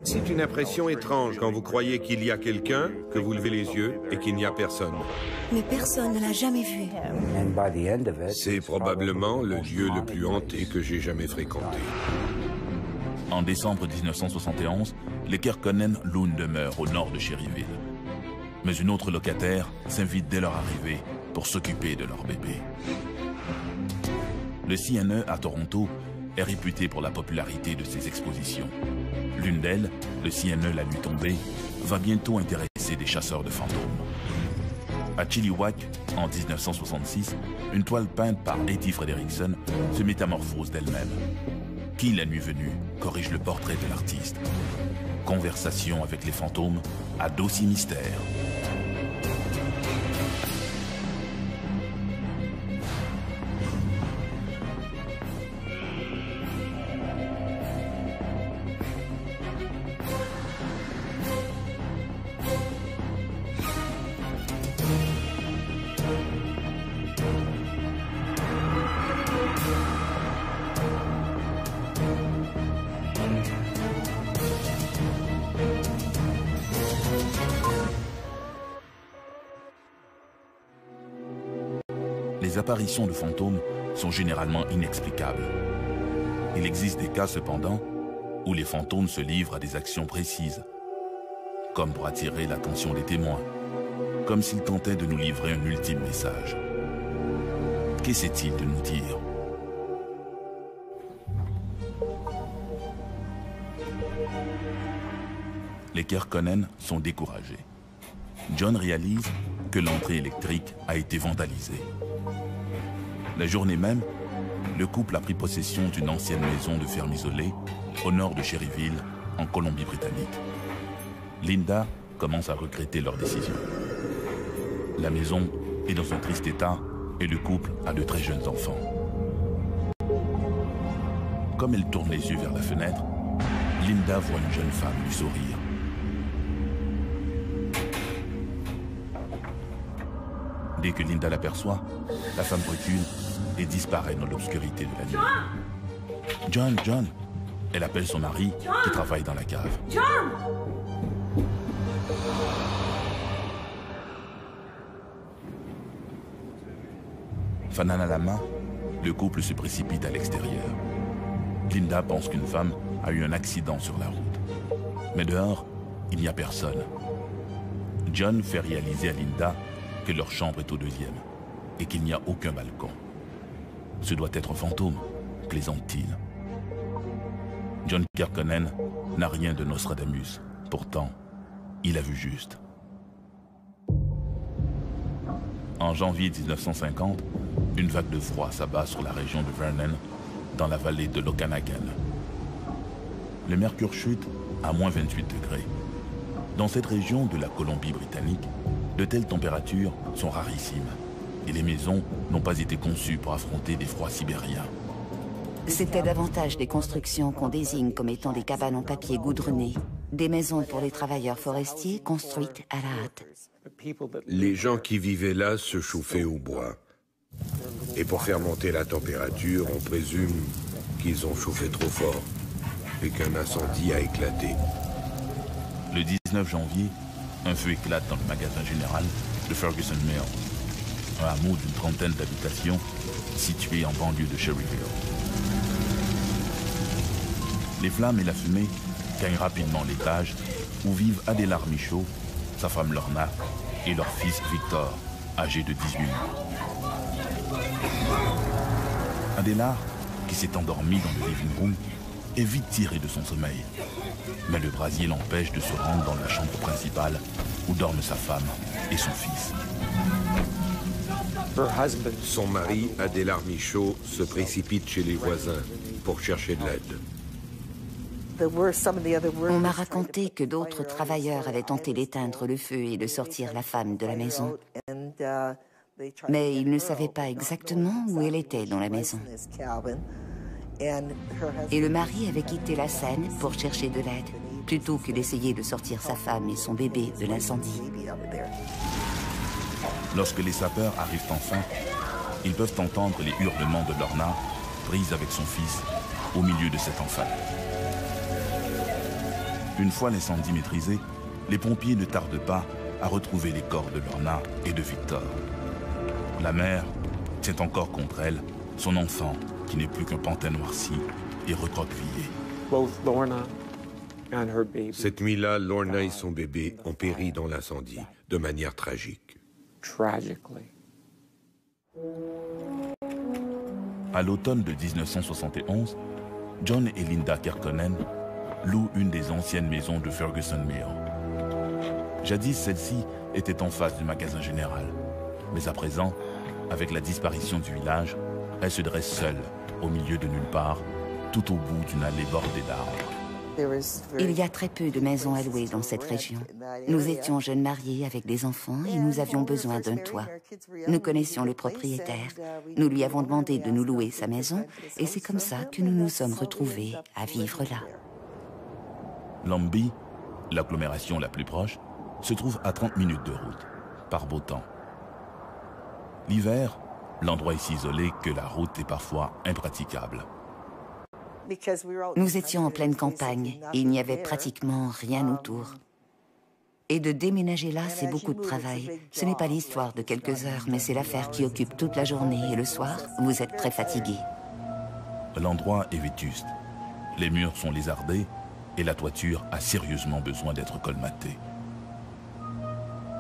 C'est une impression étrange quand vous croyez qu'il y a quelqu'un, que vous levez les yeux et qu'il n'y a personne. Mais personne ne l'a jamais vu. C'est probablement le lieu le plus hanté que j'ai jamais fréquenté. En décembre 1971, les Kekkonen louent une demeure au nord de Cherryville. Mais une autre locataire s'invite dès leur arrivée pour s'occuper de leur bébé. Le CNE à Toronto est réputé pour la popularité de ses expositions. L'une d'elles, le CNE La Nuit Tombée, va bientôt intéresser des chasseurs de fantômes. À Chilliwack, en 1966, une toile peinte par Hattie Frederickson se métamorphose d'elle-même. Qui, la nuit venue, corrige le portrait de l'artiste? Conversation avec les fantômes à dossier mystère. Les apparitions de fantômes sont généralement inexplicables. Il existe des cas cependant où les fantômes se livrent à des actions précises, comme pour attirer l'attention des témoins, comme s'ils tentaient de nous livrer un ultime message. Qu'essaie-t-il de nous dire? Les Kekkonen sont découragés. John réalise que l'entrée électrique a été vandalisée. La journée même, le couple a pris possession d'une ancienne maison de ferme isolée au nord de Cherryville, en Colombie-Britannique. Linda commence à regretter leur décision. La maison est dans un triste état et le couple a de très jeunes enfants. Comme elle tourne les yeux vers la fenêtre, Linda voit une jeune femme lui sourire. Dès que Linda l'aperçoit, la femme recule et disparaît dans l'obscurité de la nuit. John, John! Elle appelle son mari qui travaille dans la cave. John! Fanal à la main, le couple se précipite à l'extérieur. Linda pense qu'une femme a eu un accident sur la route. Mais dehors, il n'y a personne. John fait réaliser à Linda que leur chambre est au deuxième et qu'il n'y a aucun balcon. Ce doit être un fantôme, plaisante-t-il. John Kekkonen n'a rien de Nostradamus. Pourtant, il a vu juste. En janvier 1950, une vague de froid s'abat sur la région de Vernon, dans la vallée de l'Okanagan. Le mercure chute à moins 28 degrés. Dans cette région de la Colombie-Britannique, de telles températures sont rarissimes et les maisons n'ont pas été conçues pour affronter des froids sibériens. C'était davantage des constructions qu'on désigne comme étant des cabanes en papier goudronné, des maisons pour les travailleurs forestiers construites à la hâte. Les gens qui vivaient là se chauffaient au bois. Et pour faire monter la température, on présume qu'ils ont chauffé trop fort et qu'un incendie a éclaté. Le 19 janvier, un feu éclate dans le magasin général de Ferguson Mills, un hameau d'une trentaine d'habitations situé en banlieue de Cherryville. Les flammes et la fumée gagnent rapidement l'étage où vivent Adélard Michaud, sa femme Lorna et leur fils Victor, âgé de 18 mois. Adélard, qui s'est endormi dans le living room, est vite tiré de son sommeil. Mais le brasier l'empêche de se rendre dans la chambre principale où dorment sa femme et son fils. Son mari, Adélard Michaud, se précipite chez les voisins pour chercher de l'aide. On m'a raconté que d'autres travailleurs avaient tenté d'éteindre le feu et de sortir la femme de la maison. Mais ils ne savaient pas exactement où elle était dans la maison. Et le mari avait quitté la scène pour chercher de l'aide, plutôt que d'essayer de sortir sa femme et son bébé de l'incendie. Lorsque les sapeurs arrivent enfin, ils peuvent entendre les hurlements de Lorna, prise avec son fils, au milieu de cet enfant. Une fois l'incendie maîtrisé, les pompiers ne tardent pas à retrouver les corps de Lorna et de Victor. La mère tient encore contre elle son enfant, qui n'est plus qu'un pantin noirci et recroquevillé. Cette nuit-là, Lorna et son bébé ont péri dans l'incendie, de manière tragique. À l'automne de 1971, John et Linda Kekkonen louent une des anciennes maisons de Ferguson Mill. Jadis, celle-ci était en face du magasin général. Mais à présent, avec la disparition du village, elle se dresse seule, au milieu de nulle part, tout au bout d'une allée bordée d'arbres. Il y a très peu de maisons à louer dans cette région. Nous étions jeunes mariés avec des enfants et nous avions besoin d'un toit. Nous connaissions le propriétaire. Nous lui avons demandé de nous louer sa maison et c'est comme ça que nous nous sommes retrouvés à vivre là. Lambie, l'agglomération la plus proche, se trouve à 30 minutes de route, par beau temps. L'hiver, l'endroit est si isolé que la route est parfois impraticable. Nous étions en pleine campagne et il n'y avait pratiquement rien autour. Et de déménager là, c'est beaucoup de travail. Ce n'est pas l'histoire de quelques heures, mais c'est l'affaire qui occupe toute la journée et le soir, vous êtes très fatigué. L'endroit est vétuste. Les murs sont lézardés et la toiture a sérieusement besoin d'être colmatée.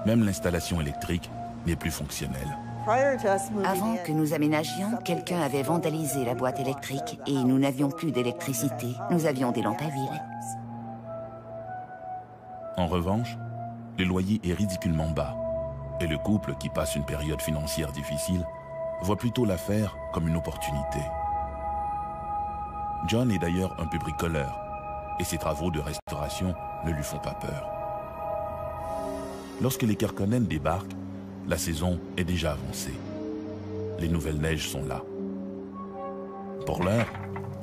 Même l'installation électrique n'est plus fonctionnelle. Avant que nous aménagions, quelqu'un avait vandalisé la boîte électrique et nous n'avions plus d'électricité. Nous avions des lampes à huile. En revanche, le loyer est ridiculement bas et le couple, qui passe une période financière difficile, voit plutôt l'affaire comme une opportunité. John est d'ailleurs un peu bricoleur et ses travaux de restauration ne lui font pas peur. Lorsque les Kekkonen débarquent, la saison est déjà avancée. Les nouvelles neiges sont là. Pour l'heure,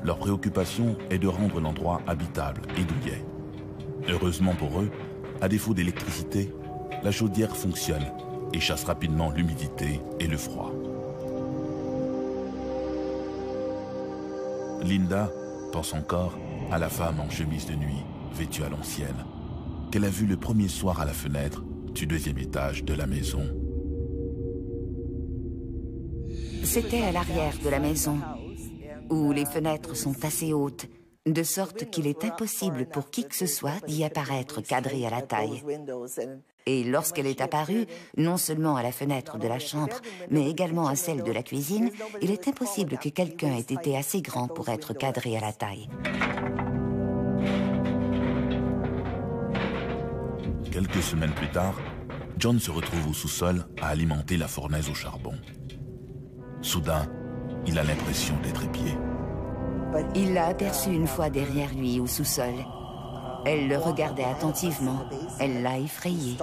leur préoccupation est de rendre l'endroit habitable et douillet. Heureusement pour eux, à défaut d'électricité, la chaudière fonctionne et chasse rapidement l'humidité et le froid. Linda pense encore à la femme en chemise de nuit, vêtue à l'ancienne, qu'elle a vue le premier soir à la fenêtre du deuxième étage de la maison. C'était à l'arrière de la maison, où les fenêtres sont assez hautes, de sorte qu'il est impossible pour qui que ce soit d'y apparaître cadré à la taille. Et lorsqu'elle est apparue, non seulement à la fenêtre de la chambre, mais également à celle de la cuisine, il est impossible que quelqu'un ait été assez grand pour être cadré à la taille. Quelques semaines plus tard, John se retrouve au sous-sol à alimenter la fournaise au charbon. Soudain, il a l'impression d'être épié. Il l'a aperçue une fois derrière lui au sous-sol. Elle le regardait attentivement. Elle l'a effrayé.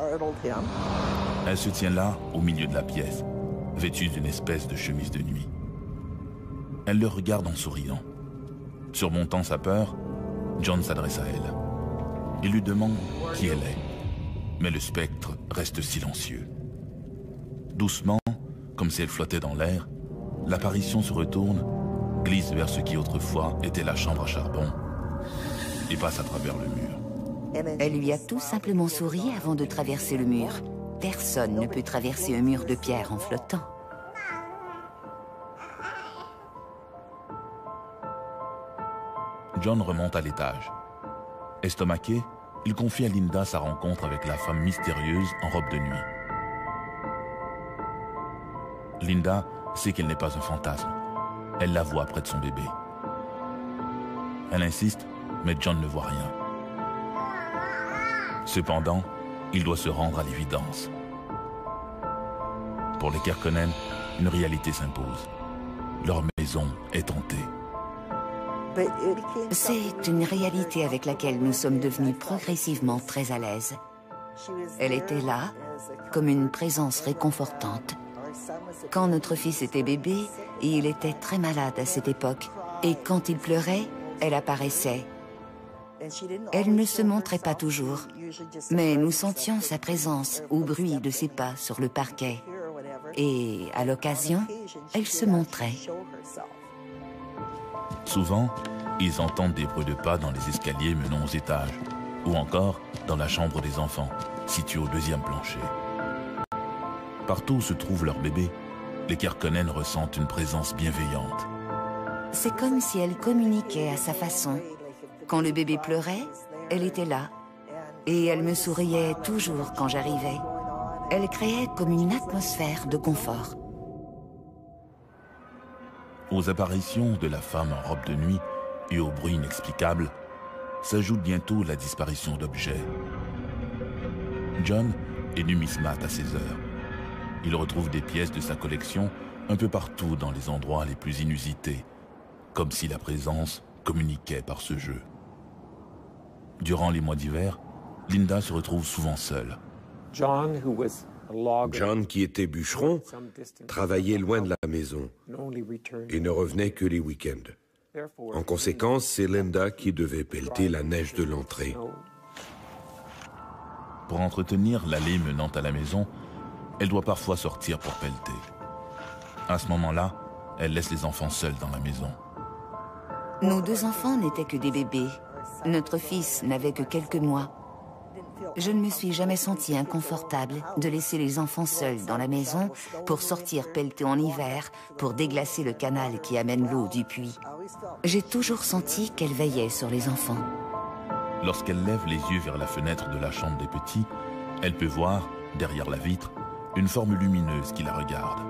Elle se tient là, au milieu de la pièce, vêtue d'une espèce de chemise de nuit. Elle le regarde en souriant. Surmontant sa peur, John s'adresse à elle. Il lui demande qui elle est. Mais le spectre reste silencieux. Doucement, comme si elle flottait dans l'air, l'apparition se retourne, glisse vers ce qui autrefois était la chambre à charbon et passe à travers le mur. Elle lui a tout simplement souri avant de traverser le mur. Personne ne peut traverser un mur de pierre en flottant. John remonte à l'étage. Estomaqué, il confie à Linda sa rencontre avec la femme mystérieuse en robe de nuit. Linda sait qu'elle n'est pas un fantasme. Elle la voit près de son bébé. Elle insiste, mais John ne voit rien. Cependant, il doit se rendre à l'évidence. Pour les Kekkonen, une réalité s'impose. Leur maison est hantée. C'est une réalité avec laquelle nous sommes devenus progressivement très à l'aise. Elle était là, comme une présence réconfortante. Quand notre fils était bébé, il était très malade à cette époque, et quand il pleurait, elle apparaissait. Elle ne se montrait pas toujours, mais nous sentions sa présence au bruit de ses pas sur le parquet. Et à l'occasion, elle se montrait. Souvent, ils entendent des bruits de pas dans les escaliers menant aux étages, ou encore dans la chambre des enfants, située au deuxième plancher. Partout où se trouve leur bébé, les Kerkonen ressentent une présence bienveillante. C'est comme si elle communiquait à sa façon. Quand le bébé pleurait, elle était là. Et elle me souriait toujours quand j'arrivais. Elle créait comme une atmosphère de confort. Aux apparitions de la femme en robe de nuit et aux bruits inexplicables, s'ajoute bientôt la disparition d'objets. John est numismate à ses heures. Il retrouve des pièces de sa collection un peu partout dans les endroits les plus inusités, comme si la présence communiquait par ce jeu. Durant les mois d'hiver, Linda se retrouve souvent seule. John, qui était bûcheron, travaillait loin de la maison et ne revenait que les week-ends. En conséquence, c'est Linda qui devait pelleter la neige de l'entrée. Pour entretenir l'allée menant à la maison, elle doit parfois sortir pour pelleter. À ce moment-là, elle laisse les enfants seuls dans la maison. Nos deux enfants n'étaient que des bébés. Notre fils n'avait que quelques mois. Je ne me suis jamais sentie inconfortable de laisser les enfants seuls dans la maison pour sortir pelleter en hiver, pour déglacer le canal qui amène l'eau du puits. J'ai toujours senti qu'elle veillait sur les enfants. Lorsqu'elle lève les yeux vers la fenêtre de la chambre des petits, elle peut voir, derrière la vitre, une forme lumineuse qui la regarde.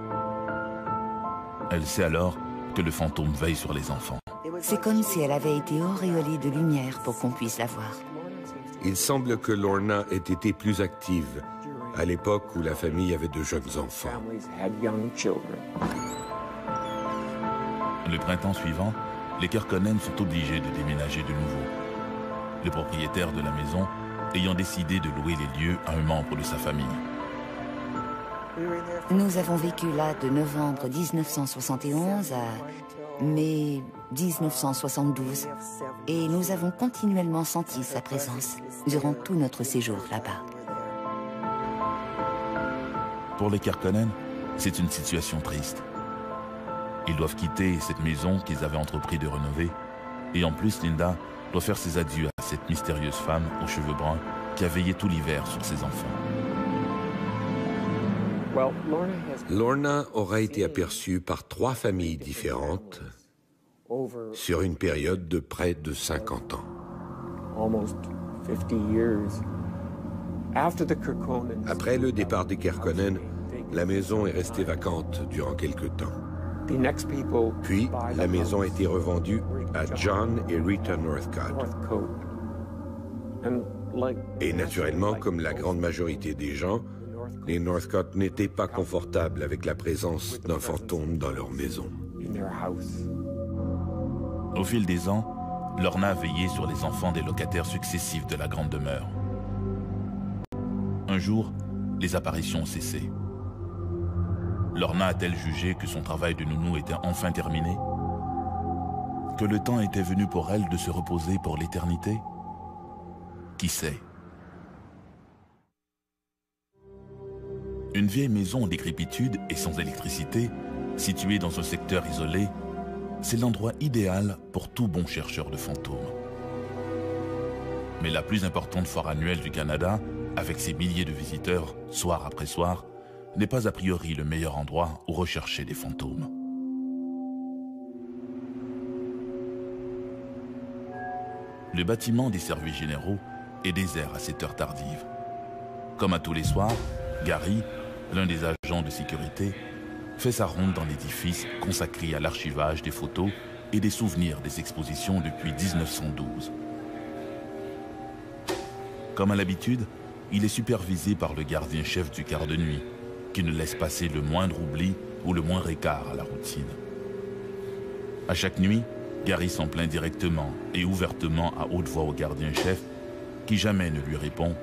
Elle sait alors que le fantôme veille sur les enfants. C'est comme si elle avait été auréolée de lumière pour qu'on puisse la voir. Il semble que Lorna ait été plus active à l'époque où la famille avait de jeunes enfants. Le printemps suivant, les Kerkonen sont obligés de déménager de nouveau. Le propriétaire de la maison ayant décidé de louer les lieux à un membre de sa famille. Nous avons vécu là de novembre 1971 à mai 1972 et nous avons continuellement senti sa présence durant tout notre séjour là-bas. Pour les Kerkonen, c'est une situation triste. Ils doivent quitter cette maison qu'ils avaient entrepris de rénover et en plus Linda doit faire ses adieux à cette mystérieuse femme aux cheveux bruns qui a veillé tout l'hiver sur ses enfants. Lorna aura été aperçue par 3 familles différentes sur une période de près de 50 ans. Après le départ des Kerkonen, la maison est restée vacante durant quelque temps. Puis, la maison a été revendue à John et Rita Northcott. Et naturellement, comme la grande majorité des gens, les Northcott n'étaient pas confortables avec la présence d'un fantôme dans leur maison. Au fil des ans, Lorna a veillé sur les enfants des locataires successifs de la grande demeure. Un jour, les apparitions ont cessé. Lorna a-t-elle jugé que son travail de nounou était enfin terminé? Que le temps était venu pour elle de se reposer pour l'éternité? Qui sait? Une vieille maison en décrépitude et sans électricité, située dans un secteur isolé, c'est l'endroit idéal pour tout bon chercheur de fantômes. Mais la plus importante foire annuelle du Canada, avec ses milliers de visiteurs, soir après soir, n'est pas a priori le meilleur endroit où rechercher des fantômes. Le bâtiment des services généraux est désert à cette heure tardive. Comme à tous les soirs, Gary, l'un des agents de sécurité, fait sa ronde dans l'édifice consacré à l'archivage des photos et des souvenirs des expositions depuis 1912. Comme à l'habitude, il est supervisé par le gardien-chef du quart de nuit, qui ne laisse passer le moindre oubli ou le moindre écart à la routine. À chaque nuit, Gary s'en plaint directement et ouvertement à haute voix au gardien-chef, qui jamais ne lui répond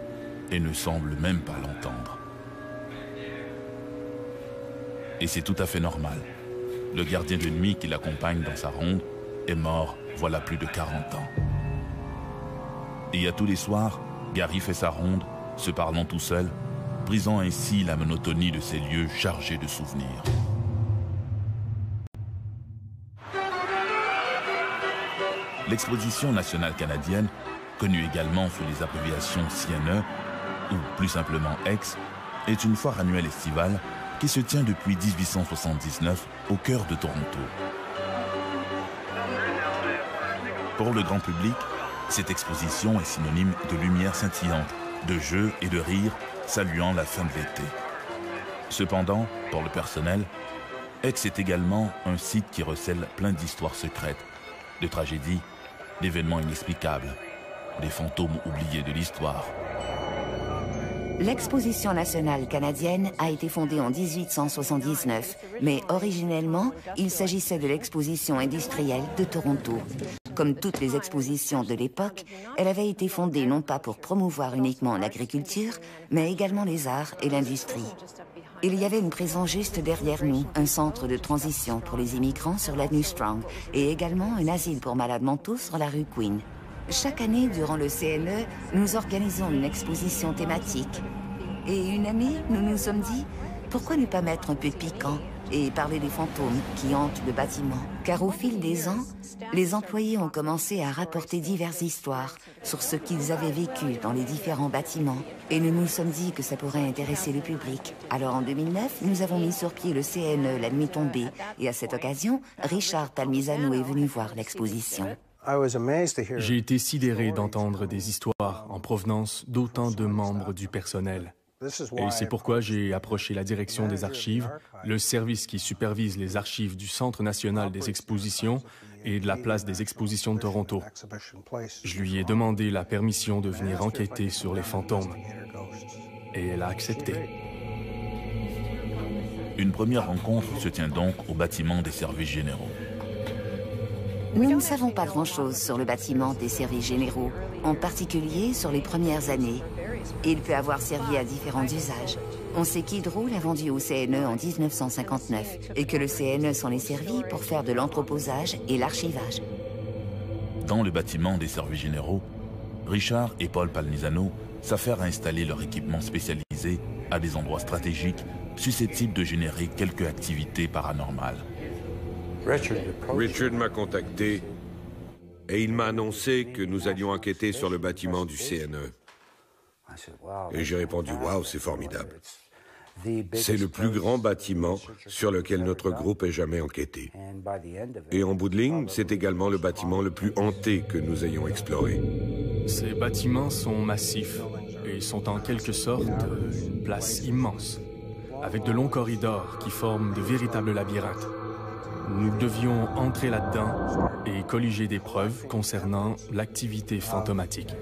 et ne semble même pas l'entendre. Et c'est tout à fait normal. Le gardien de nuit qui l'accompagne dans sa ronde est mort voilà plus de 40 ans. Et à tous les soirs, Gary fait sa ronde, se parlant tout seul, brisant ainsi la monotonie de ces lieux chargés de souvenirs. L'Exposition nationale canadienne connue également sous les abréviations CNE, ou plus simplement X, est une foire annuelle estivale qui se tient depuis 1879 au cœur de Toronto. Pour le grand public, cette exposition est synonyme de lumière scintillante, de jeux et de rires saluant la fin de l'été. Cependant, pour le personnel, Aix est également un site qui recèle plein d'histoires secrètes, de tragédies, d'événements inexplicables, des fantômes oubliés de l'histoire. L'Exposition nationale canadienne a été fondée en 1879, mais originellement, il s'agissait de l'Exposition industrielle de Toronto. Comme toutes les expositions de l'époque, elle avait été fondée non pas pour promouvoir uniquement l'agriculture, mais également les arts et l'industrie. Il y avait une prison juste derrière nous, un centre de transition pour les immigrants sur l'avenue Strong, et également un asile pour malades mentaux sur la rue Queen. Chaque année, durant le CNE, nous organisons une exposition thématique. Et une année, nous nous sommes dit, pourquoi ne pas mettre un peu de piquant et parler des fantômes qui hantent le bâtiment? Car au fil des ans, les employés ont commencé à rapporter diverses histoires sur ce qu'ils avaient vécu dans les différents bâtiments. Et nous nous sommes dit que ça pourrait intéresser le public. Alors en 2009, nous avons mis sur pied le CNE la nuit tombée. Et à cette occasion, Richard Palmisano est venu voir l'exposition. J'ai été sidéré d'entendre des histoires en provenance d'autant de membres du personnel. Et c'est pourquoi j'ai approché la direction des archives, le service qui supervise les archives du Centre national des expositions et de la place des expositions de Toronto. Je lui ai demandé la permission de venir enquêter sur les fantômes. Et elle a accepté. Une première rencontre se tient donc au bâtiment des services généraux. Nous ne savons pas grand-chose sur le bâtiment des services généraux, en particulier sur les premières années. Il peut avoir servi à différents usages. On sait qu'Hydro l'a vendu au CNE en 1959 et que le CNE s'en est servi pour faire de l'entreposage et l'archivage. Dans le bâtiment des services généraux, Richard et Paul Palmisano s'affairent à installer leur équipement spécialisé à des endroits stratégiques susceptibles de générer quelques activités paranormales. Richard m'a contacté et il m'a annoncé que nous allions enquêter sur le bâtiment du CNE. Et j'ai répondu, waouh, c'est formidable. C'est le plus grand bâtiment sur lequel notre groupe ait jamais enquêté. Et en bout de ligne, c'est également le bâtiment le plus hanté que nous ayons exploré. Ces bâtiments sont massifs et sont en quelque sorte une place immense, avec de longs corridors qui forment de véritables labyrinthes. Nous devions entrer là-dedans et colliger des preuves concernant l'activité fantomatique.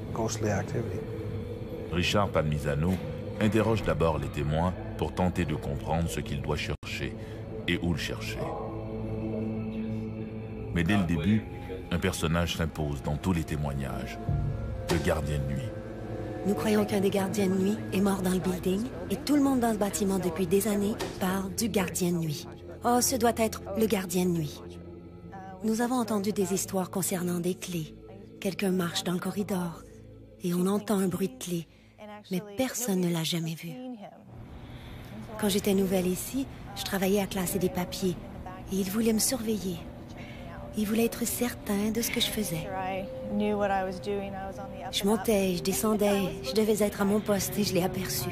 Richard Palmisano interroge d'abord les témoins pour tenter de comprendre ce qu'il doit chercher et où le chercher. Mais dès le début, un personnage s'impose dans tous les témoignages, le gardien de nuit. Nous croyons qu'un des gardiens de nuit est mort dans le building et tout le monde dans ce bâtiment depuis des années parle du gardien de nuit. Oh, ce doit être le gardien de nuit. Nous avons entendu des histoires concernant des clés. Quelqu'un marche dans le corridor et on entend un bruit de clé, mais personne ne l'a jamais vu. Quand j'étais nouvelle ici, je travaillais à classer des papiers et il voulait me surveiller. Il voulait être certain de ce que je faisais. Je montais, je descendais, je devais être à mon poste et je l'ai aperçu,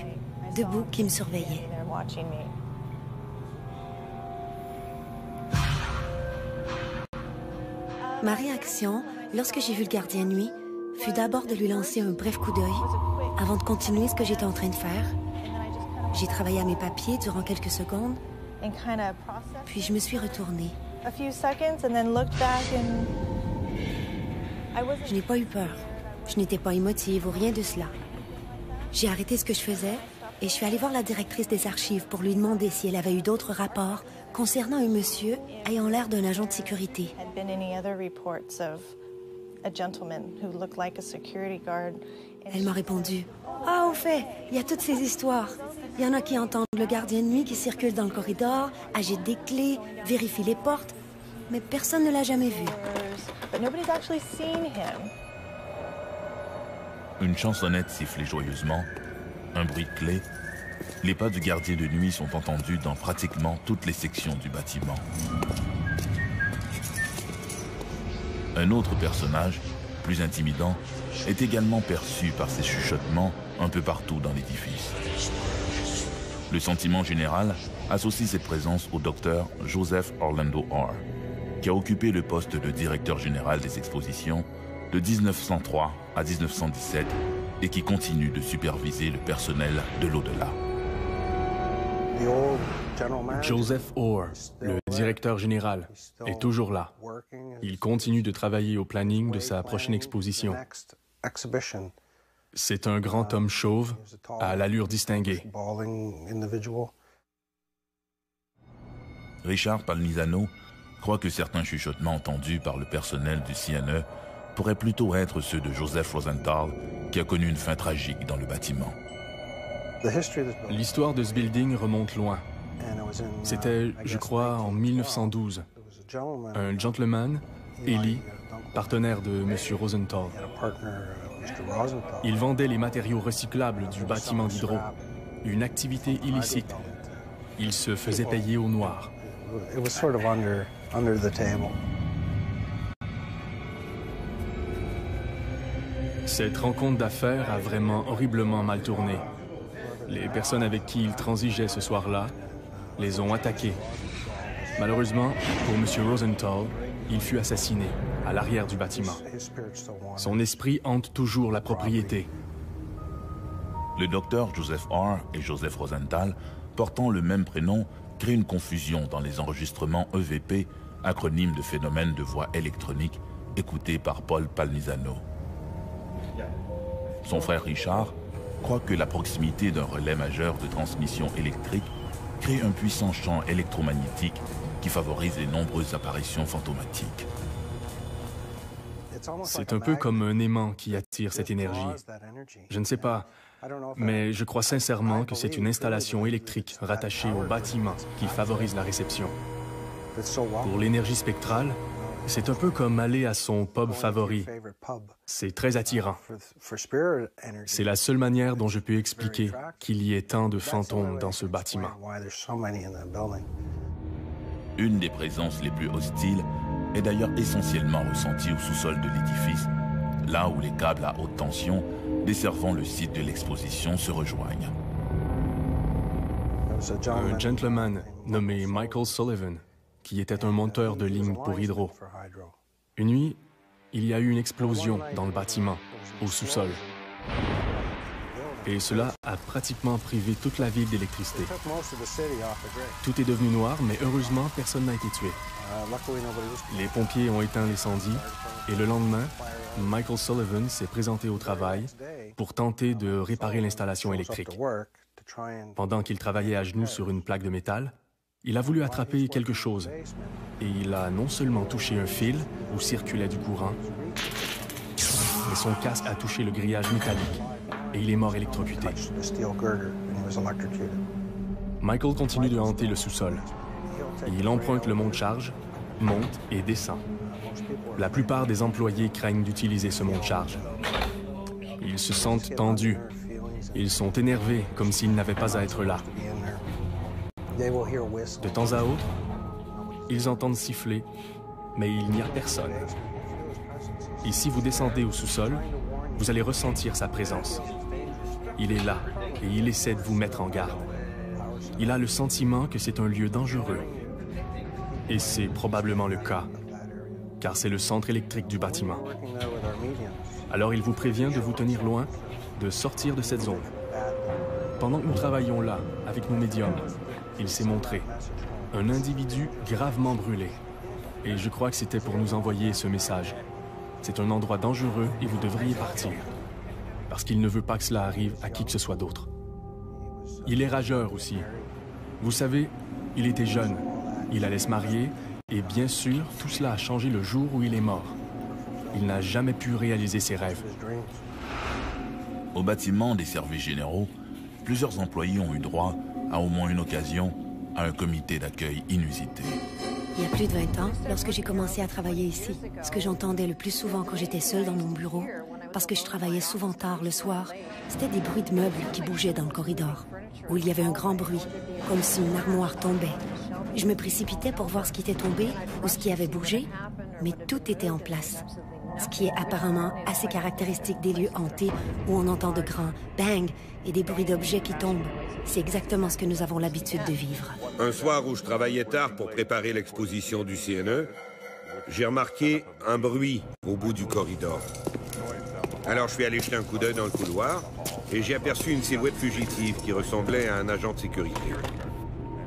debout, qui me surveillait. Ma réaction, lorsque j'ai vu le gardien de nuit, fut d'abord de lui lancer un bref coup d'œil avant de continuer ce que j'étais en train de faire. J'ai travaillé à mes papiers durant quelques secondes, puis je me suis retournée. Je n'ai pas eu peur. Je n'étais pas émotive ou rien de cela. J'ai arrêté ce que je faisais et je suis allée voir la directrice des archives pour lui demander si elle avait eu d'autres rapports concernant un monsieur ayant l'air d'un agent de sécurité. Elle m'a répondu, « Ah, au fait, il y a toutes ces histoires. Il y en a qui entendent le gardien de nuit qui circule dans le corridor, agite des clés, vérifie les portes, mais personne ne l'a jamais vu. » Une chansonnette sifflait joyeusement, un bruit de clé. Les pas du gardien de nuit sont entendus dans pratiquement toutes les sections du bâtiment. Un autre personnage, plus intimidant, est également perçu par ces chuchotements un peu partout dans l'édifice. Le sentiment général associe cette présence au docteur Joseph Orlando Orr, qui a occupé le poste de directeur général des expositions de 1903 à 1917 et qui continue de superviser le personnel de l'au-delà. Joseph Orr, le directeur général, est toujours là. Il continue de travailler au planning de sa prochaine exposition. C'est un grand homme chauve, à l'allure distinguée. Richard Palmisano croit que certains chuchotements entendus par le personnel du CNE pourraient plutôt être ceux de Joseph Rosenthal, qui a connu une fin tragique dans le bâtiment. L'histoire de ce building remonte loin. C'était, je crois, en 1912. Un gentleman, Eli, partenaire de M. Rosenthal. Il vendait les matériaux recyclables du bâtiment d'Hydro, une activité illicite. Il se faisait payer au noir. Cette rencontre d'affaires a vraiment horriblement mal tourné. Les personnes avec qui il transigeait ce soir-là les ont attaqués. Malheureusement, pour M. Rosenthal, il fut assassiné à l'arrière du bâtiment. Son esprit hante toujours la propriété. Le docteur Joseph Orr et Joseph Rosenthal, portant le même prénom, créent une confusion dans les enregistrements EVP, acronyme de phénomène de voix électronique, écouté par Paul Palmisano. Son frère Richard croit que la proximité d'un relais majeur de transmission électrique crée un puissant champ électromagnétique qui favorise les nombreuses apparitions fantomatiques. C'est un peu comme un aimant qui attire cette énergie. Je ne sais pas, mais je crois sincèrement que c'est une installation électrique rattachée au bâtiment qui favorise la réception. Pour l'énergie spectrale, c'est un peu comme aller à son pub favori. C'est très attirant. C'est la seule manière dont je peux expliquer qu'il y ait tant de fantômes dans ce bâtiment. Une des présences les plus hostiles est d'ailleurs essentiellement ressentie au sous-sol de l'édifice, là où les câbles à haute tension desservant le site de l'exposition se rejoignent. Un gentleman nommé Michael Sullivan, qui était un monteur de ligne pour Hydro. Une nuit, il y a eu une explosion dans le bâtiment, au sous-sol. Et cela a pratiquement privé toute la ville d'électricité. Tout est devenu noir, mais heureusement, personne n'a été tué. Les pompiers ont éteint l'incendie et le lendemain, Michael Sullivan s'est présenté au travail pour tenter de réparer l'installation électrique. Pendant qu'il travaillait à genoux sur une plaque de métal, il a voulu attraper quelque chose et il a non seulement touché un fil où circulait du courant, mais son casque a touché le grillage métallique et il est mort électrocuté. Michael continue de hanter le sous-sol et il emprunte le monte-charge, monte et descend. La plupart des employés craignent d'utiliser ce monte-charge. Ils se sentent tendus. Ils sont énervés comme s'ils n'avaient pas à être là. De temps à autre, ils entendent siffler, mais il n'y a personne. Et si vous descendez au sous-sol, vous allez ressentir sa présence. Il est là et il essaie de vous mettre en garde. Il a le sentiment que c'est un lieu dangereux. Et c'est probablement le cas, car c'est le centre électrique du bâtiment. Alors il vous prévient de vous tenir loin, de sortir de cette zone. Pendant que nous travaillons là, avec nos médiums, il s'est montré, un individu gravement brûlé. Et je crois que c'était pour nous envoyer ce message. C'est un endroit dangereux et vous devriez partir. Parce qu'il ne veut pas que cela arrive à qui que ce soit d'autre. Il est rageur aussi. Vous savez, il était jeune. Il allait se marier et bien sûr, tout cela a changé le jour où il est mort. Il n'a jamais pu réaliser ses rêves. Au bâtiment des services généraux, plusieurs employés ont eu droit, à au moins une occasion, à un comité d'accueil inusité. Il y a plus de 20 ans, lorsque j'ai commencé à travailler ici, ce que j'entendais le plus souvent quand j'étais seule dans mon bureau, parce que je travaillais souvent tard le soir, c'était des bruits de meubles qui bougeaient dans le corridor, où il y avait un grand bruit, comme si une armoire tombait. Je me précipitais pour voir ce qui était tombé ou ce qui avait bougé, mais tout était en place, ce qui est apparemment assez assez caractéristique des lieux hantés où on entend de grands bangs et des bruits d'objets qui tombent. C'est exactement ce que nous avons l'habitude de vivre. Un soir où je travaillais tard pour préparer l'exposition du CNE, j'ai remarqué un bruit au bout du corridor. Alors je suis allé jeter un coup d'œil dans le couloir et j'ai aperçu une silhouette fugitive qui ressemblait à un agent de sécurité.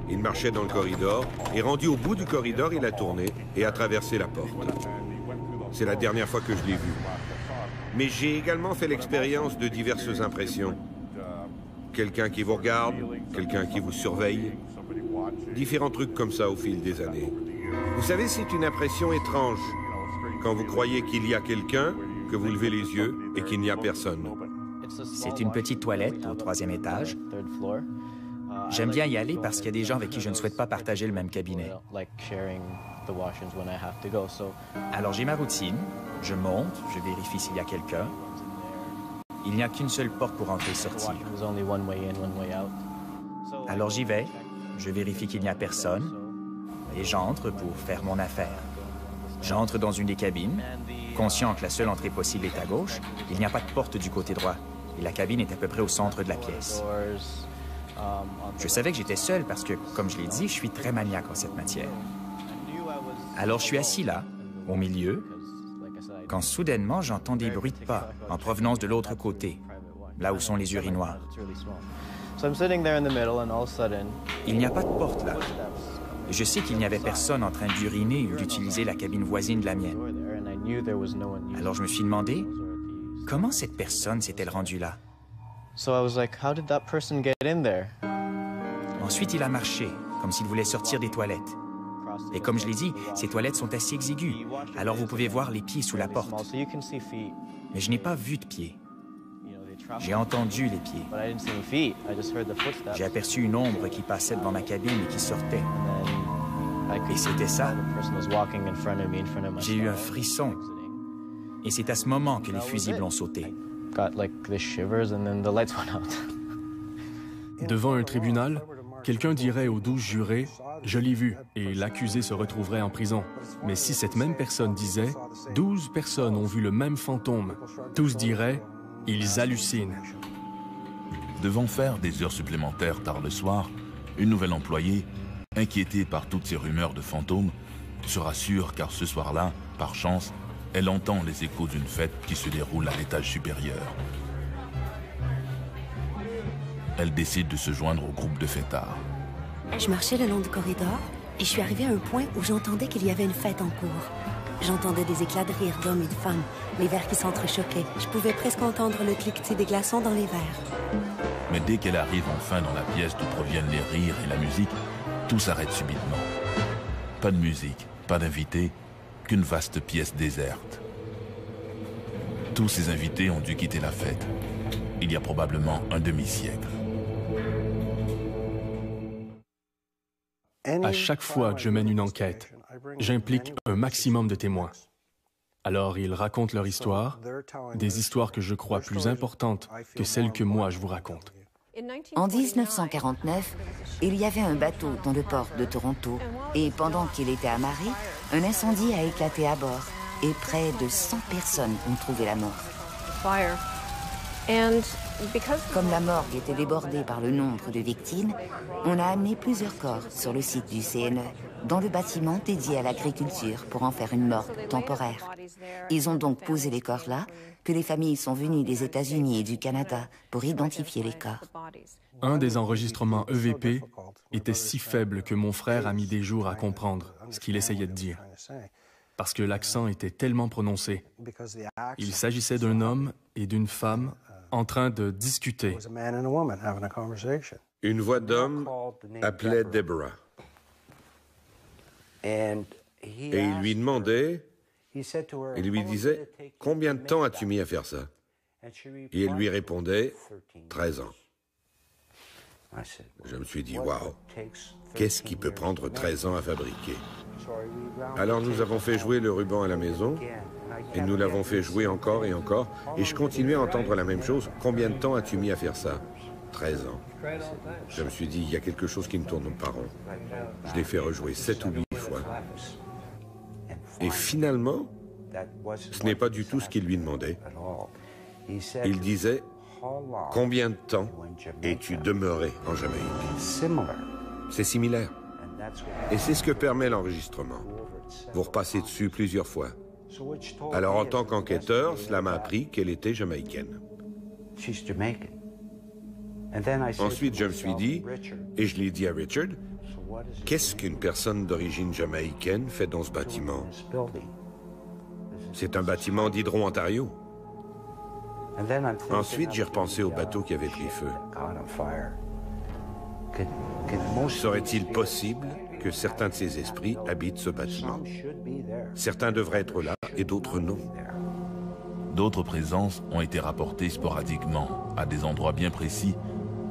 Il marchait dans le corridor et rendu au bout du corridor, il a tourné et a traversé la porte. C'est la dernière fois que je l'ai vu. Mais j'ai également fait l'expérience de diverses impressions. Quelqu'un qui vous regarde, quelqu'un qui vous surveille. Différents trucs comme ça au fil des années. Vous savez, c'est une impression étrange. Quand vous croyez qu'il y a quelqu'un, que vous levez les yeux et qu'il n'y a personne. C'est une petite toilette au 3e étage. J'aime bien y aller parce qu'il y a des gens avec qui je ne souhaite pas partager le même cabinet. Alors j'ai ma routine, je monte, je vérifie s'il y a quelqu'un. Il n'y a qu'une seule porte pour entrer et sortir. Alors j'y vais, je vérifie qu'il n'y a personne et j'entre pour faire mon affaire. J'entre dans une des cabines, conscient que la seule entrée possible est à gauche. Il n'y a pas de porte du côté droit et la cabine est à peu près au centre de la pièce. Je savais que j'étais seul parce que, comme je l'ai dit, je suis très maniaque en cette matière. Alors je suis assis là, au milieu, quand soudainement j'entends des bruits de pas en provenance de l'autre côté, là où sont les urinoirs. Il n'y a pas de porte là. Et je sais qu'il n'y avait personne en train d'uriner ou d'utiliser la cabine voisine de la mienne. Alors je me suis demandé, comment cette personne s'est-elle rendue là? Ensuite, il a marché, comme s'il voulait sortir des toilettes. Et comme je l'ai dit, ces toilettes sont assez exiguës, alors vous pouvez voir les pieds sous la porte. Mais je n'ai pas vu de pieds. J'ai entendu les pieds. J'ai aperçu une ombre qui passait devant ma cabine et qui sortait. Et c'était ça. J'ai eu un frisson. Et c'est à ce moment que les fusibles ont sauté. Devant un tribunal, quelqu'un dirait aux 12 jurés « Je l'ai vu » et l'accusé se retrouverait en prison. Mais si cette même personne disait « 12 personnes ont vu le même fantôme », tous diraient « Ils hallucinent ». Devant faire des heures supplémentaires tard le soir, une nouvelle employée, inquiétée par toutes ces rumeurs de fantômes, se rassure car ce soir-là, par chance, elle entend les échos d'une fête qui se déroule à l'étage supérieur. Elle décide de se joindre au groupe de fêtards. Je marchais le long du corridor et je suis arrivée à un point où j'entendais qu'il y avait une fête en cours. J'entendais des éclats de rire d'hommes et de femmes, les verres qui s'entrechoquaient. Je pouvais presque entendre le cliquetis des glaçons dans les verres. Mais dès qu'elle arrive enfin dans la pièce d'où proviennent les rires et la musique, tout s'arrête subitement. Pas de musique, pas d'invités, qu'une vaste pièce déserte. Tous ces invités ont dû quitter la fête. Il y a probablement un demi-siècle. À chaque fois que je mène une enquête, j'implique un maximum de témoins. Alors ils racontent leur histoire, des histoires que je crois plus importantes que celles que moi je vous raconte. En 1949, il y avait un bateau dans le port de Toronto et pendant qu'il était amarré, un incendie a éclaté à bord et près de 100 personnes ont trouvé la mort. Comme la morgue était débordée par le nombre de victimes, on a amené plusieurs corps sur le site du CNE, dans le bâtiment dédié à l'agriculture pour en faire une morgue temporaire. Ils ont donc posé les corps là, que les familles sont venues des États-Unis et du Canada pour identifier les corps. Un des enregistrements EVP était si faible que mon frère a mis des jours à comprendre ce qu'il essayait de dire. Parce que l'accent était tellement prononcé. Il s'agissait d'un homme et d'une femme en train de discuter. Une voix d'homme appelait Deborah. Et il lui demandait, il lui disait, « Combien de temps as-tu mis à faire ça ?» Et elle lui répondait, « 13 ans. » Je me suis dit, « Waouh, qu'est-ce qui peut prendre 13 ans à fabriquer ?» Alors nous avons fait jouer le ruban à la maison, et nous l'avons fait jouer encore et encore, et je continuais à entendre la même chose. « Combien de temps as-tu mis à faire ça ?» 13 ans. Je me suis dit, il y a quelque chose qui ne tourne pas rond. Je l'ai fait rejouer 7 ou 8 fois. Et finalement, Ce n'est pas du tout ce qu'il lui demandait. Il disait, « Combien de temps es-tu demeuré en Jamaïque ?» C'est similaire. Et c'est ce que permet l'enregistrement. Vous repassez dessus plusieurs fois. Alors, en tant qu'enquêteur, cela m'a appris qu'elle était jamaïcaine. Ensuite, je me suis dit, et je l'ai dit à Richard, qu'est-ce qu'une personne d'origine jamaïcaine fait dans ce bâtiment? C'est un bâtiment d'Hydro Ontario. Ensuite, j'ai repensé au bateau qui avait pris feu. Serait-il possible que certains de ces esprits habitent ce bâtiment? Certains devraient être là et d'autres non. D'autres présences ont été rapportées sporadiquement, à des endroits bien précis,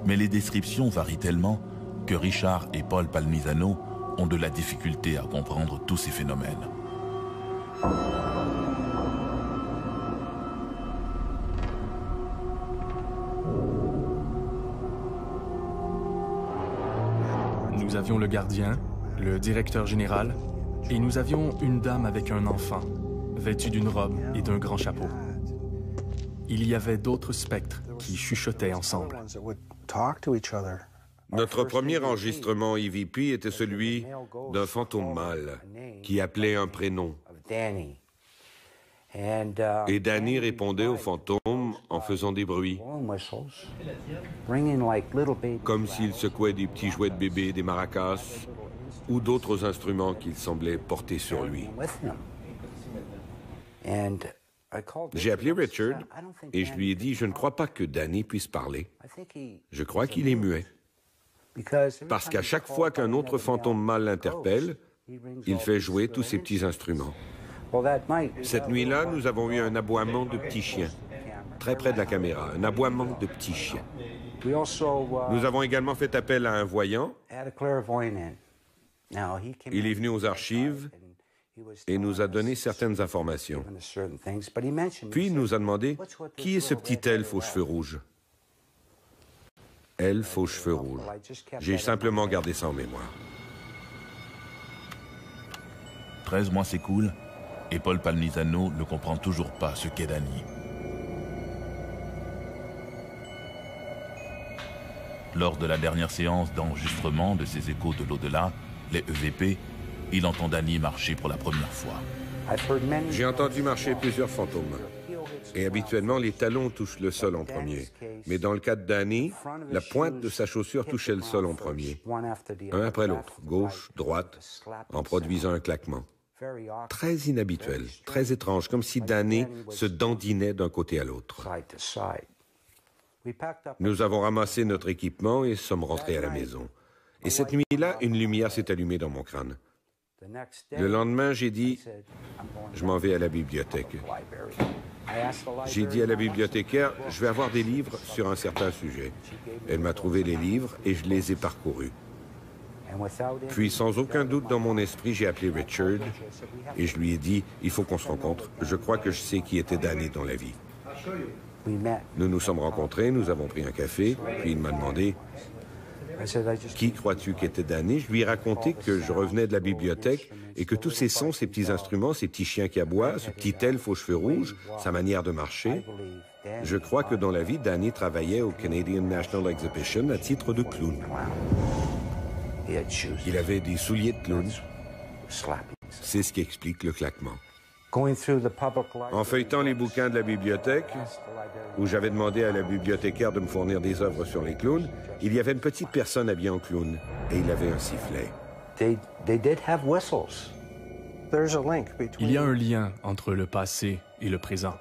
mais les descriptions varient tellement que Richard et Paul Palmisano ont de la difficulté à comprendre tous ces phénomènes. Nous avions le gardien, le directeur général, et nous avions une dame avec un enfant, vêtue d'une robe et d'un grand chapeau. Il y avait d'autres spectres qui chuchotaient ensemble. Notre premier enregistrement EVP était celui d'un fantôme mâle qui appelait un prénom. Et Danny répondait au fantôme en faisant des bruits, comme s'il secouait des petits jouets de bébé, des maracas ou d'autres instruments qu'il semblait porter sur lui. J'ai appelé Richard et je lui ai dit, je ne crois pas que Danny puisse parler. Je crois qu'il est muet. Parce qu'à chaque fois qu'un autre fantôme mâle l'interpelle, il fait jouer tous ces petits instruments. Cette nuit-là, nous avons eu un aboiement de petits chiens, très près de la caméra, un aboiement de petits chiens. Nous avons également fait appel à un voyant. Il est venu aux archives et nous a donné certaines informations. Puis il nous a demandé, qui est ce petit elfe aux cheveux rouges? Elfe aux cheveux rouges. J'ai simplement gardé ça en mémoire. 13 mois s'écoulent et Paul Palmisano ne comprend toujours pas ce qu'est Danny. Lors de la dernière séance d'enregistrement de ces échos de l'au-delà, les EVP, il entend Danny marcher pour la première fois. J'ai entendu marcher plusieurs fantômes. Et habituellement, les talons touchent le sol en premier. Mais dans le cas de Danny, la pointe de sa chaussure touchait le sol en premier. Un après l'autre, gauche, droite, en produisant un claquement. Très inhabituel, très étrange, comme si Danny se dandinait d'un côté à l'autre. Nous avons ramassé notre équipement et sommes rentrés à la maison. Et cette nuit-là, une lumière s'est allumée dans mon crâne. Le lendemain, j'ai dit, je m'en vais à la bibliothèque. J'ai dit à la bibliothécaire, je vais avoir des livres sur un certain sujet. Elle m'a trouvé les livres et je les ai parcourus. Puis, sans aucun doute dans mon esprit, j'ai appelé Richard et je lui ai dit, il faut qu'on se rencontre. Je crois que je sais qui était Danny dans la vie. Nous nous sommes rencontrés, nous avons pris un café, puis il m'a demandé, qui crois-tu qu'était Danny? Je lui ai raconté que je revenais de la bibliothèque et que tous ces sons, ces petits instruments, ces petits chiens qui aboient, ce petit elfe aux cheveux rouges, sa manière de marcher, je crois que dans la vie, Danny travaillait au Canadian National Exhibition à titre de clown. Il avait des souliers de clown. C'est ce qui explique le claquement. En feuilletant les bouquins de la bibliothèque, où j'avais demandé à la bibliothécaire de me fournir des œuvres sur les clowns, il y avait une petite personne habillée en clown, et il avait un sifflet. Il y a un lien entre le passé et le présent.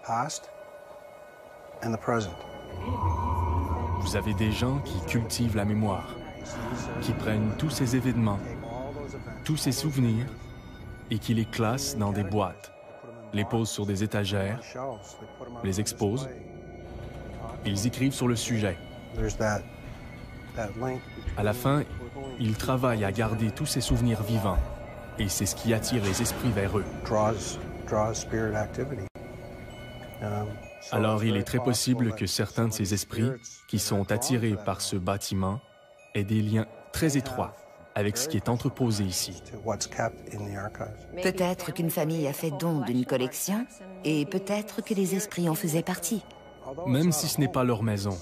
Vous avez des gens qui cultivent la mémoire, qui prennent tous ces événements, tous ces souvenirs, et qui les classent dans des boîtes, les posent sur des étagères, les exposent. Ils écrivent sur le sujet. À la fin, ils travaillent à garder tous ces souvenirs vivants, et c'est ce qui attire les esprits vers eux. Alors, il est très possible que certains de ces esprits qui sont attirés par ce bâtiment aient des liens très étroits avec ce qui est entreposé ici. Peut-être qu'une famille a fait don d'une collection, et peut-être que les esprits en faisaient partie. Même si ce n'est pas leur maison,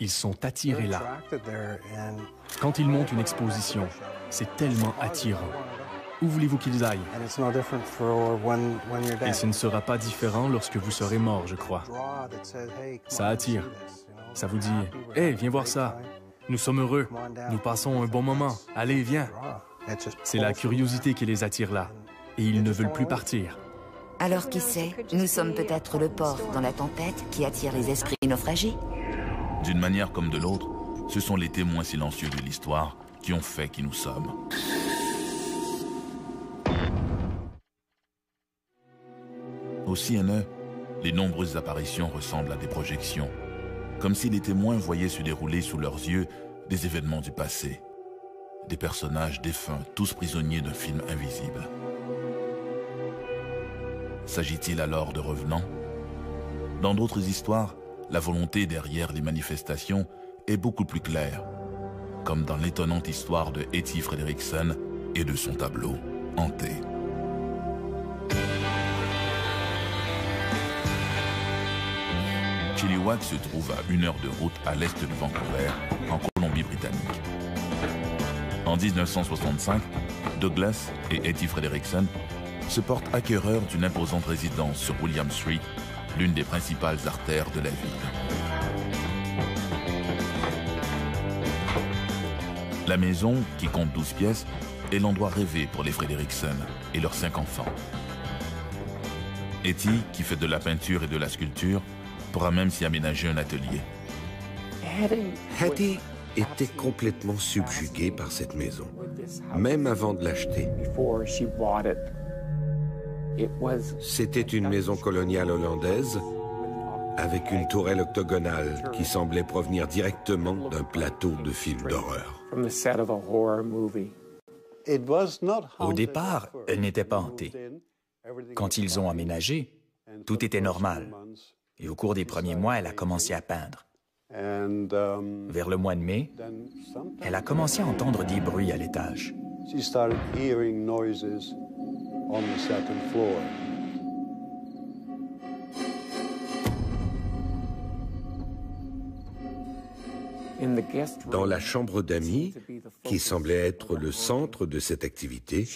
ils sont attirés là. Quand ils montent une exposition, c'est tellement attirant. Où voulez-vous qu'ils aillent? Et ce ne sera pas différent lorsque vous serez mort, je crois. Ça attire. Ça vous dit, « Hey, viens voir ça. Nous sommes heureux. Nous passons un bon moment. Allez, viens. » C'est la curiosité qui les attire là. Et ils ne veulent plus partir. Alors qui sait, nous sommes peut-être le port dans la tempête qui attire les esprits naufragés. D'une manière comme de l'autre, ce sont les témoins silencieux de l'histoire qui ont fait qui nous sommes. Au CNE, les nombreuses apparitions ressemblent à des projections, comme si les témoins voyaient se dérouler sous leurs yeux des événements du passé, des personnages défunts, tous prisonniers d'un film invisible. S'agit-il alors de revenants? Dans d'autres histoires, la volonté derrière les manifestations est beaucoup plus claire, comme dans l'étonnante histoire de Etty Frederiksen et de son tableau « Hanté ». Chilliwack se trouve à 1 heure de route à l'est de Vancouver, en Colombie-Britannique. En 1965, Douglas et Etty Frederiksen se portent acquéreurs d'une imposante résidence sur William Street, l'une des principales artères de la ville. La maison, qui compte 12 pièces, est l'endroit rêvé pour les Frederiksen et leurs 5 enfants. Etty, qui fait de la peinture et de la sculpture, pourra même s'y aménager un atelier. Hattie était complètement subjuguée par cette maison, même avant de l'acheter. C'était une maison coloniale hollandaise avec une tourelle octogonale qui semblait provenir directement d'un plateau de film d'horreur. Au départ, elle n'était pas hantée. Quand ils ont aménagé, tout était normal. Et au cours des premiers mois, elle a commencé à peindre. Vers le mois de mai, elle a commencé à entendre des bruits à l'étage. Dans la chambre d'amis, qui semblait être le centre de cette activité,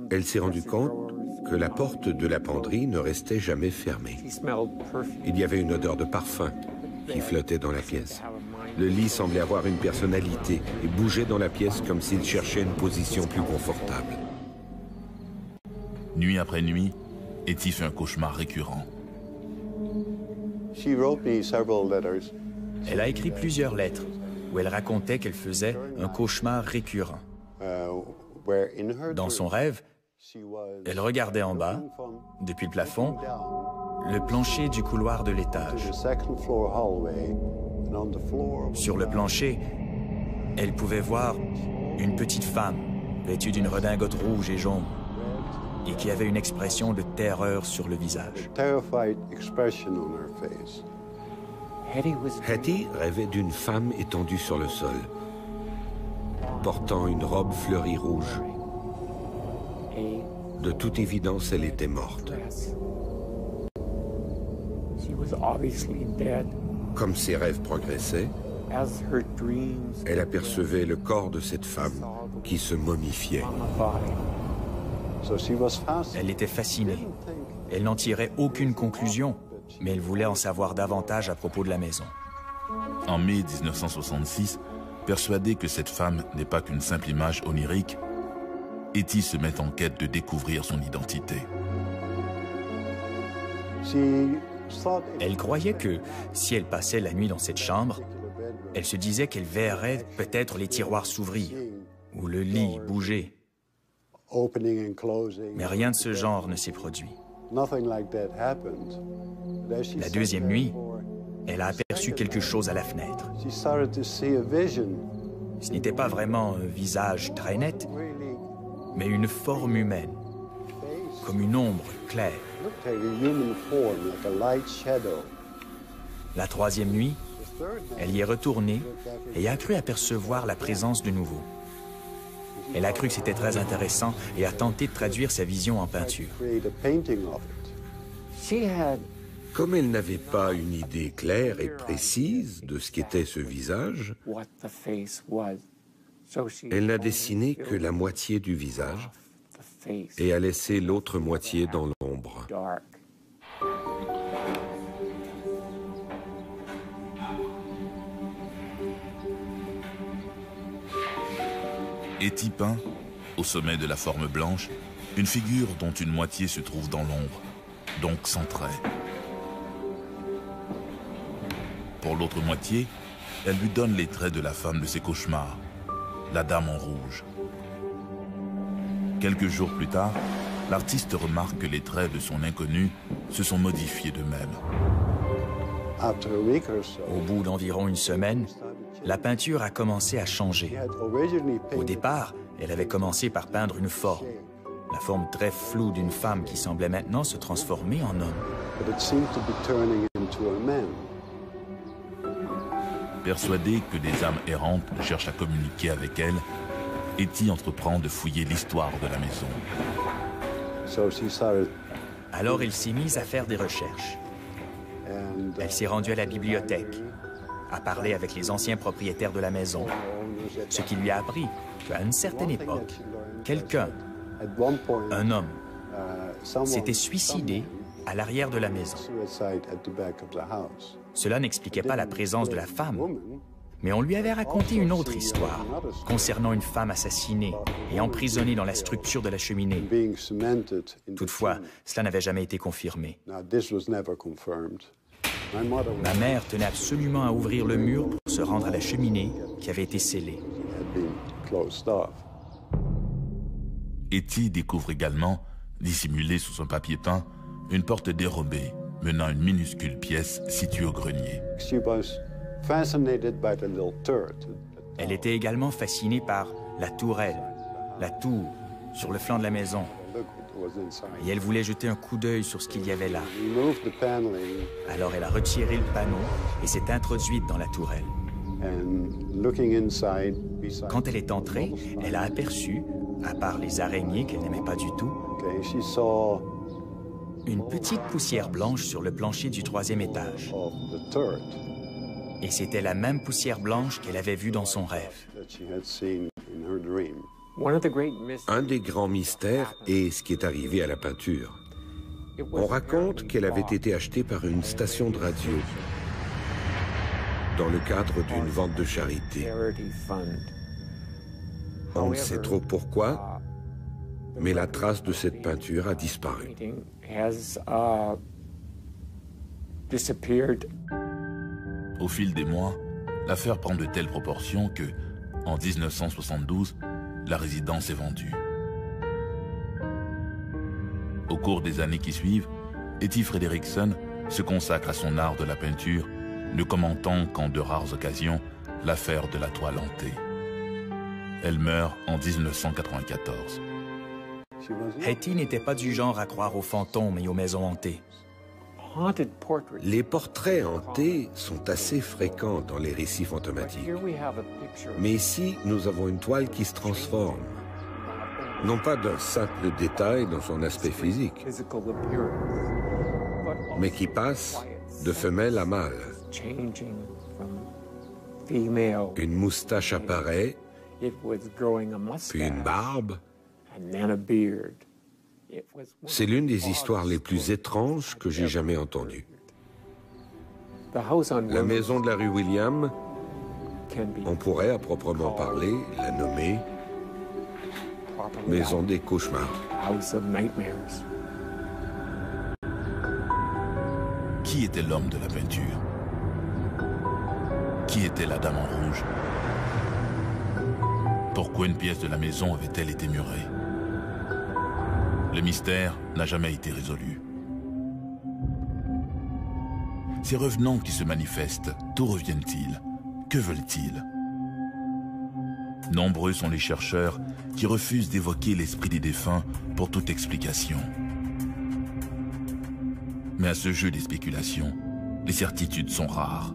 elle s'est rendue compte que la porte de la penderie ne restait jamais fermée. Il y avait une odeur de parfum qui flottait dans la pièce. Le lit semblait avoir une personnalité et bougeait dans la pièce comme s'il cherchait une position plus confortable. Nuit après nuit, Etty fait un cauchemar récurrent. Elle a écrit plusieurs lettres où elle racontait qu'elle faisait un cauchemar récurrent. Dans son rêve, elle regardait en bas, depuis le plafond, le plancher du couloir de l'étage. Sur le plancher, elle pouvait voir une petite femme vêtue d'une redingote rouge et jaune et qui avait une expression de terreur sur le visage. Hattie rêvait d'une femme étendue sur le sol, portant une robe fleurie rouge. De toute évidence, elle était morte. Comme ses rêves progressaient, elle apercevait le corps de cette femme qui se momifiait. Elle était fascinée. Elle n'en tirait aucune conclusion, mais elle voulait en savoir davantage à propos de la maison. En mai 1966, persuadée que cette femme n'est pas qu'une simple image onirique, Etty se met en quête de découvrir son identité. Elle croyait que, si elle passait la nuit dans cette chambre, elle se disait qu'elle verrait peut-être les tiroirs s'ouvrir ou le lit bouger. Mais rien de ce genre ne s'est produit. La deuxième nuit, elle a aperçu quelque chose à la fenêtre. Ce n'était pas vraiment un visage très net, mais une forme humaine, comme une ombre claire. La troisième nuit, elle y est retournée et a cru apercevoir la présence de nouveau. Elle a cru que c'était très intéressant et a tenté de traduire sa vision en peinture. Comme elle n'avait pas une idée claire et précise de ce qu'était ce visage, elle n'a dessiné que la moitié du visage et a laissé l'autre moitié dans l'ombre. Etty peint, au sommet de la forme blanche, une figure dont une moitié se trouve dans l'ombre, donc sans trait. Pour l'autre moitié, elle lui donne les traits de la femme de ses cauchemars, la dame en rouge. Quelques jours plus tard, l'artiste remarque que les traits de son inconnue se sont modifiés d'eux-mêmes. Au bout d'environ une semaine, la peinture a commencé à changer. Au départ, elle avait commencé par peindre une forme, la forme très floue d'une femme qui semblait maintenant se transformer en homme. Persuadée que des âmes errantes cherchent à communiquer avec elle, Etty entreprend de fouiller l'histoire de la maison. Alors elle s'est mise à faire des recherches. Elle s'est rendue à la bibliothèque, a parlé avec les anciens propriétaires de la maison, ce qui lui a appris qu'à une certaine époque, quelqu'un, un homme, s'était suicidé à l'arrière de la maison. Cela n'expliquait pas la présence de la femme, mais on lui avait raconté une autre histoire concernant une femme assassinée et emprisonnée dans la structure de la cheminée. Toutefois, cela n'avait jamais été confirmé. Ma mère tenait absolument à ouvrir le mur pour se rendre à la cheminée qui avait été scellée. Etty découvre également, dissimulée sous un papier peint, une porte dérobée menant à une minuscule pièce située au grenier. Elle était également fascinée par la tourelle, la tour sur le flanc de la maison. Et elle voulait jeter un coup d'œil sur ce qu'il y avait là. Alors elle a retiré le panneau et s'est introduite dans la tourelle. Quand elle est entrée, elle a aperçu, à part les araignées qu'elle n'aimait pas du tout, une petite poussière blanche sur le plancher du 3e étage. Et c'était la même poussière blanche qu'elle avait vue dans son rêve. Un des grands mystères est ce qui est arrivé à la peinture. On raconte qu'elle avait été achetée par une station de radio dans le cadre d'une vente de charité. On ne sait trop pourquoi, mais la trace de cette peinture a disparu. Au fil des mois, l'affaire prend de telles proportions que, en 1972, la résidence est vendue. Au cours des années qui suivent, Etty Frederiksen se consacre à son art de la peinture, ne commentant qu'en de rares occasions l'affaire de la toile hantée. Elle meurt en 1994. Etty n'était pas du genre à croire aux fantômes et aux maisons hantées. Les portraits hantés sont assez fréquents dans les récits fantomatiques. Mais ici, nous avons une toile qui se transforme. Non pas d'un simple détail dans son aspect physique, mais qui passe de femelle à mâle. Une moustache apparaît, puis une barbe. C'est l'une des histoires les plus étranges que j'ai jamais entendues. La maison de la rue William, on pourrait à proprement parler la nommer Maison des cauchemars. Qui était l'homme de la peinture? Qui était la dame en rouge? Pourquoi une pièce de la maison avait-elle été murée? Le mystère n'a jamais été résolu. Ces revenants qui se manifestent, d'où reviennent-ils? Que veulent-ils? Nombreux sont les chercheurs qui refusent d'évoquer l'esprit des défunts pour toute explication. Mais à ce jeu des spéculations, les certitudes sont rares.